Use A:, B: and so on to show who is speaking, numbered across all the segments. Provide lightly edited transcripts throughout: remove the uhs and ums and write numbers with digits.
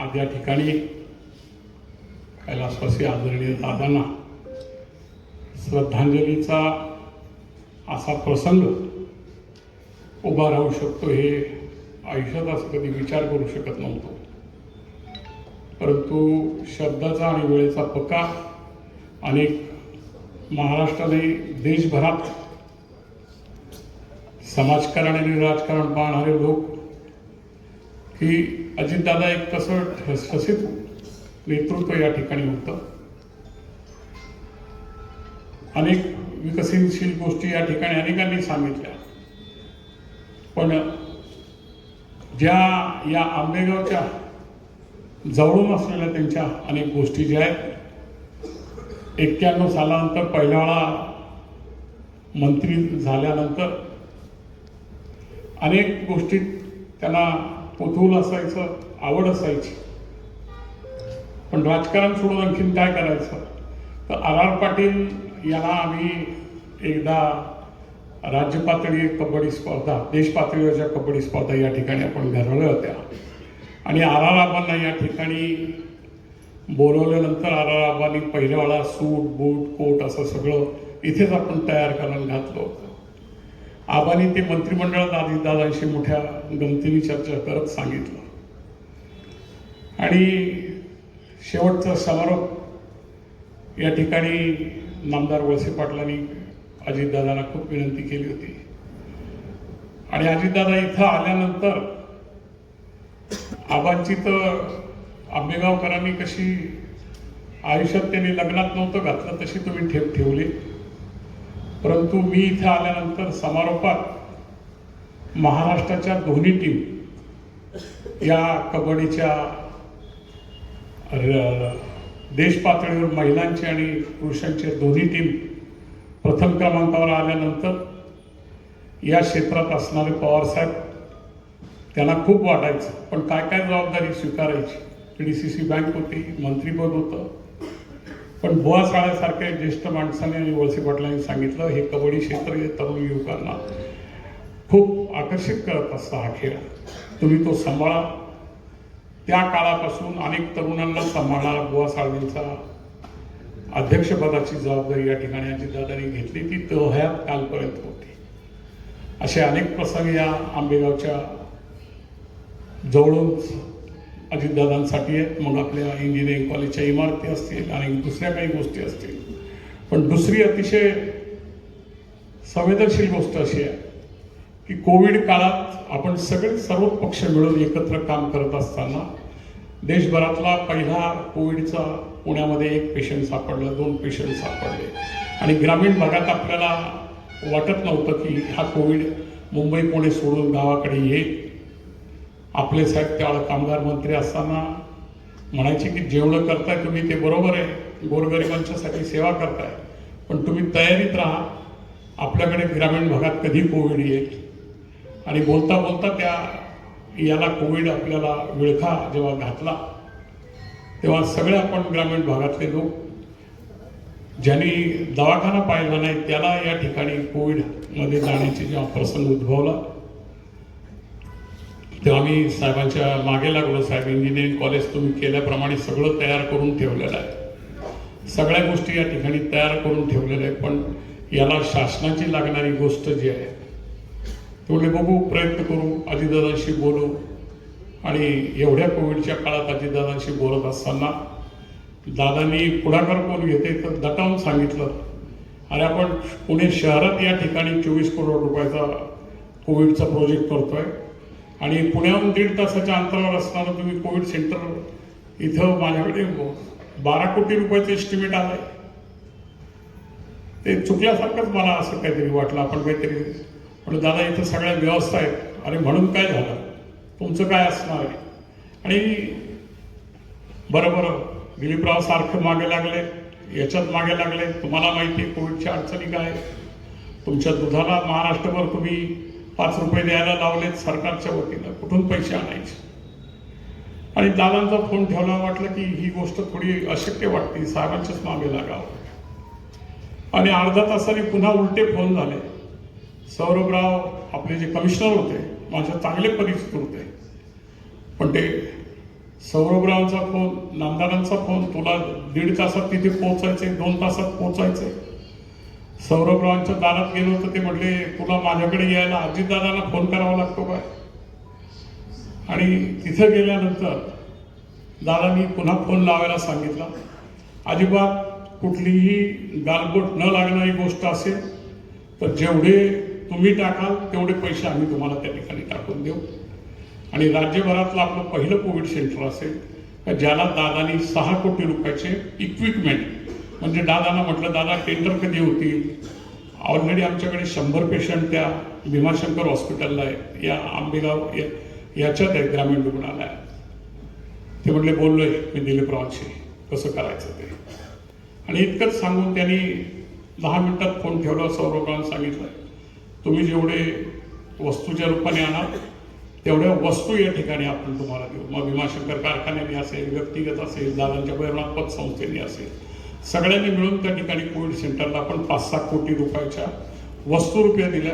A: आज या ठिकाणी कैलासवासी आदरणीय दादांना श्रद्धांजलीचा असा प्रसंग उभा राहू शकतो हे आयुष्यात असं कधी विचार करू शकत नव्हतो. परंतु शब्दाचा आणि वेळेचा पक्का अनेक महाराष्ट्राने देशभरात समाजकारण आणि राजकारण पाहणारे लोक की अजितदादा एक कसं ठसठसीत नेतृत्व या ठिकाणी होतं. अनेक विकसनशील गोष्टी या ठिकाणी अनेकांनी सांगितल्या, पण ज्या या आंबेगावच्या जवळून असलेल्या त्यांच्या अनेक गोष्टी ज्या आहेत, 91 सालानंतर पहिल्या वेळा मंत्री झाल्यानंतर अनेक गोष्टीत त्यांना कुतूहल असायचं, आवड असायची, पण राजकारण सोडून आणखीन काय करायचं. तर आर पाटील यांना आम्ही एकदा राज्य पातळी कबड्डी स्पर्धा, देश पातळीवरच्या कबड्डी स्पर्धा या ठिकाणी आपण घडवल्या होत्या आणि आबांना या ठिकाणी बोलवल्यानंतर आबांनी पहिल्या वेळा सूट बूट कोट असं सगळं इथेच आपण तयार करायला घातलं होतं. आबांनी ते मंत्रिमंडळात अजितदादांशी मोठ्या गमतीने चर्चा करत सांगितलं आणि शेवटचा समारोप या ठिकाणी नामदार वळसे पाटलांनी अजितदादांना खूप विनंती केली होती आणि अजितदादा इथं आल्यानंतर आबांची तर आंबेगावकरांनी कशी आयुष्यात त्यांनी लग्नात नव्हतं घातलं तशी तुम्ही ठेप ठेवली. परंतु मी इथं आल्यानंतर समारोपात महाराष्ट्राच्या दोन्ही टीम या कबड्डीच्या देश पातळीवर महिलांची आणि पुरुषांच्या दोन्ही टीम प्रथम क्रमांकावर आल्यानंतर या क्षेत्रात असणारे पवारसाहेब त्यांना खूप वाटायचं, पण काय काय जबाबदारी स्वीकारायची. PDCC बँक होती, मंत्रीपद होतं, पण बुवा साळ्यासारख्या ज्येष्ठ माणसाने आणि वळसे पाटलांनी सांगितलं हे कबड्डी क्षेत्र हे तरुण युवकांना खूप आकर्षित करत असतं, हा खेळ तुम्ही तो सांभाळा. त्या काळापासून अनेक तरुणांना सांभाळणारा बुवा साळवींचा अध्यक्षपदाची जबाबदारी या ठिकाणी अजितदादांनी घेतली. ती तहयात कालपर्यंत होती. असे अनेक प्रसंग या आंबेगावच्या जवळून अजितदादांसाठी आहेत. मग आपल्या इंजिनिअरिंग कॉलेजच्या इमारती असतील आणि दुसऱ्या काही गोष्टी असतील. पण दुसरी अतिशय संवेदनशील गोष्ट अशी आहे की कोविड काळात आपण सर्व पक्ष मिळून एकत्र काम करत असताना देशभरातला पहिला कोविडचा पुण्यामध्ये 1 पेशंट सापडलं, 2 पेशंट सापडले आणि ग्रामीण भागात आपल्याला वाटत नव्हतं की हा कोविड मुंबई पुणे सोडून गावाकडे येईल. आपले साहेब त्यावेळेला कामगार मंत्री असताना म्हणायचे की जेवढं करताय तुम्ही ते बरोबर आहे, गोरगरिबांच्यासाठी सेवा करताय, पण तुम्ही तयारीत राहा, आपल्याकडे ग्रामीण भागात कधी कोविड येईल. आणि बोलता बोलता त्या याला कोविड आपल्याला विळखा जेव्हा घातला तेव्हा सगळे आपण ग्रामीण भागातले लोक ज्यांनी दवाखाना पाहिला नाही त्याला या ठिकाणी कोविडमध्ये जाण्याची जेव्हा प्रसंग उद्भवला तेव्हा आम्ही साहेबांच्या मागे लागलो. साहेब, इंजिनिअरिंग कॉलेज तुम्ही केल्याप्रमाणे सगळं तयार करून ठेवलेलं आहे, सगळ्या गोष्टी या ठिकाणी तयार करून ठेवलेल्या आहेत, पण याला शासनाची लागणारी गोष्ट जी आहे तेवढे बघू, प्रयत्न करू, अजितदादांशी बोलू. आणि एवढ्या कोविडच्या काळात अजितदादांशी बोलत असताना दादांनी पुढाकार कोण घेते तर दटावून सांगितलं, अरे आपण पुणे शहरात या ठिकाणी 24 करोड रुपयाचा कोविडचा प्रोजेक्ट करतोय आणि पुण्याहून 1.5 तासाच्या अंतरावर असणारं तुम्ही कोविड सेंटर इथं माझ्याकडे 12 कोटी रुपयाचं एस्टिमेट आलंय. ते चुकल्यासारखंच मला असं काहीतरी वाटलं. आपण काहीतरी पण दादा इथं सगळ्या व्यवस्था आहेत. अरे म्हणून काय झालं, तुमचं काय असणार आहे. आणि बरोबर दिलीपराव सारखं मागे लागले, याच्यात मागे लागले. तुम्हाला माहिती आहे कोविडच्या अडचणी काय, तुमच्या दुधाला महाराष्ट्रभर तुम्ही 5 रुपये द्यायला लावलेत सरकारच्या वतीनं, कुठून पैसे आणायचे. आणि दादांचा फोन ठेवला, वाटलं की ही गोष्ट थोडी अशक्य वाटते, साहेबांच्याच मागे लागावं. आणि अर्धा तासाने पुन्हा उलटे फोन झाले. सौरभराव आपले जे कमिशनर होते माझ्या चांगले परिचित होते, पण ते सौरभरावांचा फोन, नामदारांचा फोन, तुला 1.5 तासात तिथे पोहोचायचंय, 2 तासात पोहोचायचंय. सौरभरावांच्या दारात गेलो तर ते म्हटले तुला माझ्याकडे यायला अजितदादांना फोन करावा लागतो काय. आणि तिथं गेल्यानंतर दादांनी पुन्हा फोन लावायला सांगितला. अजिबात कुठलीही गालबोट न लागणारी गोष्ट असेल तर जेवढे तुम्ही टाकाल तेवढे पैसे आम्ही तुम्हाला त्या ठिकाणी टाकून देऊ. आणि राज्यभरातलं आपलं पहिलं कोविड सेंटर असेल का ज्याला दादानी 6 कोटी रुपयाचे इक्विपमेंट, म्हणजे दादांना म्हटलं दादा टेंडर कधी होतील, ऑलरेडी आमच्याकडे 100 पेशंट त्या भीमाशंकर हॉस्पिटलला आहे, या आंबेगाव याच्यात आहे ग्रामीण रुग्णालयात. ते म्हटले बोललोय मी दिलीपरावांशी कसं करायचं ते. आणि इतकंच सांगून त्यांनी 10 मिनिटात फोन ठेवला. सौरभरावांना सांगितलं तुम्ही जेवढे वस्तूच्या रूपाने आणाल तेवढ्या वस्तू या ठिकाणी आपण तुम्हाला देऊ. मग भीमाशंकर कारखान्याने असेल, व्यक्तिगत असेल, दादांच्या भैरवनाथ पतसंस्थेने असेल, सगळ्यांनी मिळून त्या ठिकाणी कोविड सेंटरला आपण 5-6 कोटी रुपयाच्या वस्तू रुपये दिल्या.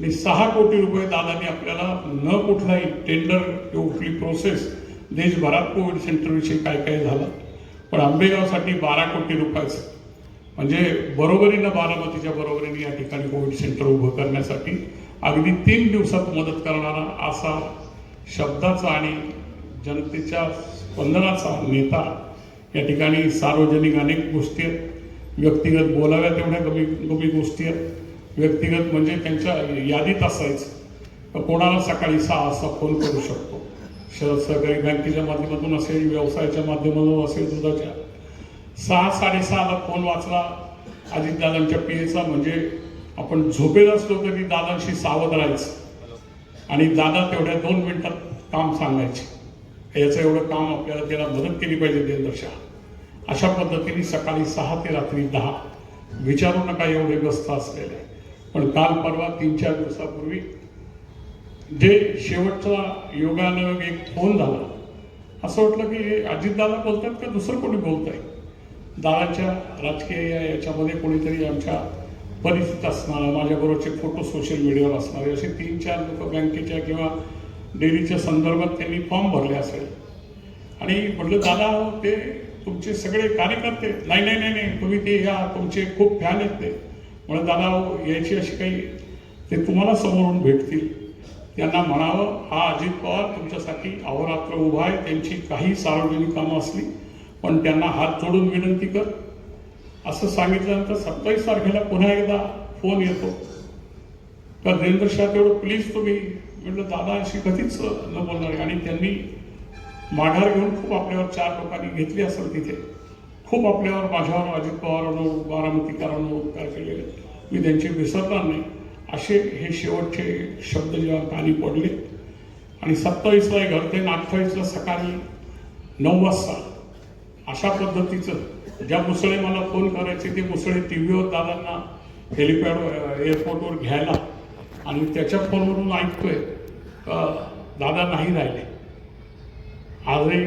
A: आणि 6 कोटी रुपये दादांनी आपल्याला न कुठलाही टेंडर किंवा कुठली प्रोसेस, देशभरात कोविड सेंटरविषयी काय काय झालं, पण आंबेगावसाठी 12 कोटी रुपयाचं, म्हणजे बरोबरीनं बारामतीच्या बरोबरीने या ठिकाणी कोविड सेंटर उभं करण्यासाठी अगदी 3 दिवसात मदत करणारा असा शब्दाचा आणि जनतेच्या स्पंदनाचा नेता या ठिकाणी. सार्वजनिक अनेक गोष्टी आहेत, व्यक्तिगत बोलाव्या तेवढ्या कमी गोष्टी आहेत. व्यक्तिगत म्हणजे त्यांच्या यादीत असायचं तर कोणाला सकाळी 6 वाजता फोन करू शकतो. शहर सहकारी बँकेच्या माध्यमातून असेल, व्यवसायाच्या माध्यमातून असेल, दुधाच्या 6-6:30ला फोन वाचला अजितदादांच्या पीएचा. म्हणजे आपण झोपेत असलो तरी दादांशी सावध राहायचं आणि दादा तेवढ्या 2 मिनिटात काम सांगायचे. याचं एवढं काम आपल्याला त्याला मदत केली पाहिजे देवेंद्रशा. अशा पद्धतीने सकाळी 6 ते रात्री 10, विचारू नका एवढे व्यस्त असलेले. पण काल परवा 3-4 दिवसापूर्वी जे शेवटचा योगानं एक फोन झाला, असं वाटलं की हे अजितदादा बोलतात का दुसरं कोणी बोलत आहे. दादाच्या राजकीय याच्यामध्ये कोणीतरी आमच्या परिस्थिती असणारा, माझ्याबरोबरचे फोटो सोशल मीडियावर असणारे असे 3-4 लोक बँकेच्या किंवा डेअरीच्या संदर्भात त्यांनी फॉर्म भरले असेल. आणि म्हटलं दादा ते तुमचे सगळे कार्यकर्ते, नाही तुम्ही ते या तुमचे खूप फॅन आहेत ते. म्हणून दादा यायची अशी काही ते तुम्हाला समोरून भेटतील, त्यांना म्हणावं हा अजित पवार तुमच्यासाठी अहोरात्र उभा आहे. त्यांची काही सार्वजनिक कामं असली पण त्यांना हात जोडून विनंती कर असं सांगितल्यानंतर 27 तारखेला पुन्हा एकदा फोन येतो तर देवेंद्रशा तेवढं प्लीज तुम्ही. म्हटलं दादा अशी कधीच न बोलणार. आणि त्यांनी माघार घेऊन खूप आपल्यावर 4 लोकांनी घेतली असेल तिथे, खूप आपल्यावर माझ्यावर अजित पवारांनो बारामतीकरांनो उपकार केलेले मी त्यांचे विसरणार नाही. असे हे शेवटचे शब्द जेव्हा कानी पडले आणि 27ला घडते आणि 28ला सकाळी 9 वाजता अशा पद्धतीचं ज्या मुसळे मला फोन करायचे ते मुसळे टीव्हीवर दादांना हेलिपॅड एअरपोर्टवर घ्यायला आणि त्याच्या फोनवरून ऐकतोय दादा नाही राहिले. आजही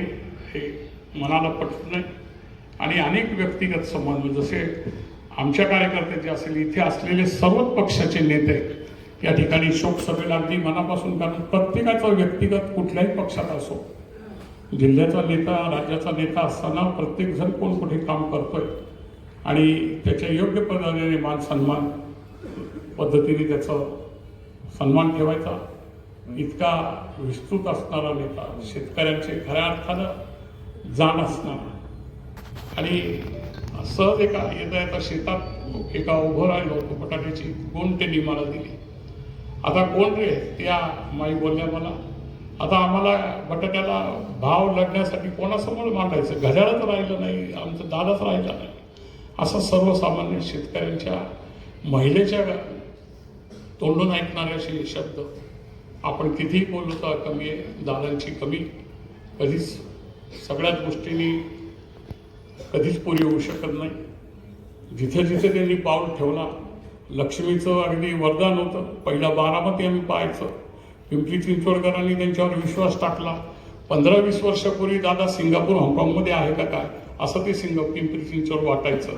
A: हे मनाला पटत नाही. आणि अनेक व्यक्तिगत संबंध जसे आमच्या कार्यकर्त्याचे असेल, इथे असलेले सर्वच पक्षाचे नेते या ठिकाणी शोकसभेला अगदी मनापासून, कारण प्रत्येकाचा व्यक्तिगत कुठल्याही पक्षात असो, जिल्ह्याचा नेता राज्याचा नेता असताना प्रत्येकजण कोण कुठे काम करतोय आणि त्याच्या योग्य पद्धतीने मान सन्मान पद्धतीने त्याचा सन्मान ठेवायचा. इतका विस्तृत असणारा नेता, शेतकऱ्यांचे खऱ्या अर्थानं जाण असणारा. आणि सहज येता शेतात एका उभं राहिलो होतो, बटाट्याची कोण त्यांनी मला दिली. आता कोण रे त्या माई बोलल्या मला, आता आम्हाला बटाट्याला भाव लढण्यासाठी कोणासमोर मांडायचं, घड्याळच राहिलं नाही, आमचं दादाच राहिला नाही. असं सर्वसामान्य शेतकऱ्यांच्या महिलेच्या तोंडून ऐकणारे असे शब्द आपण कितीही बोललो तर कमी आहे. दादांची कमी कधीच सगळ्याच गोष्टींनी कधीच पुरी होऊ शकत नाही. जिथे जिथे त्यांनी पाऊल ठेवला, लक्ष्मीचं अगदी वरदान होतं. पहिला बारामती आम्ही पाहायचं, पिंपरी चिंचवडकरांनी त्यांच्यावर विश्वास टाकला. 15-20 वर्षापूर्वी दादा सिंगापूर हाँगकाँगमध्ये आहे का काय असं ते पिंपरी चिंचवड वाटायचं.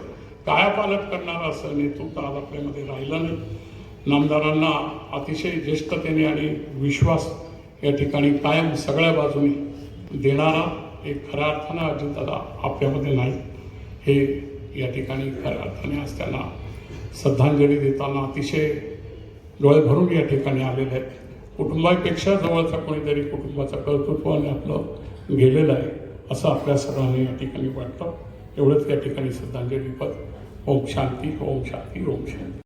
A: कायापालट करणारा असं नेतृत्व आज आपल्यामध्ये राहिलं नाही. नामदारांना अतिशय ज्येष्ठतेने आणि विश्वास या ठिकाणी कायम सगळ्या बाजूने देणारा एक खऱ्या अर्थानं अजितदादा आपल्यामध्ये नाही, हे या ठिकाणी खऱ्या अर्थाने आज त्यांना श्रद्धांजली देताना अतिशय डोळे भरून या ठिकाणी आलेले आहेत. कुटुंबापेक्षा जवळचा कोणीतरी कुटुंबाचं कर्तृत्वाने आपलं गेलेलं आहे असं आपल्या सर्वांनी या ठिकाणी वाटतं. एवढंच या ठिकाणी श्रद्धांजलीपद. ओम शांती, ओम शांती, ओम शांती.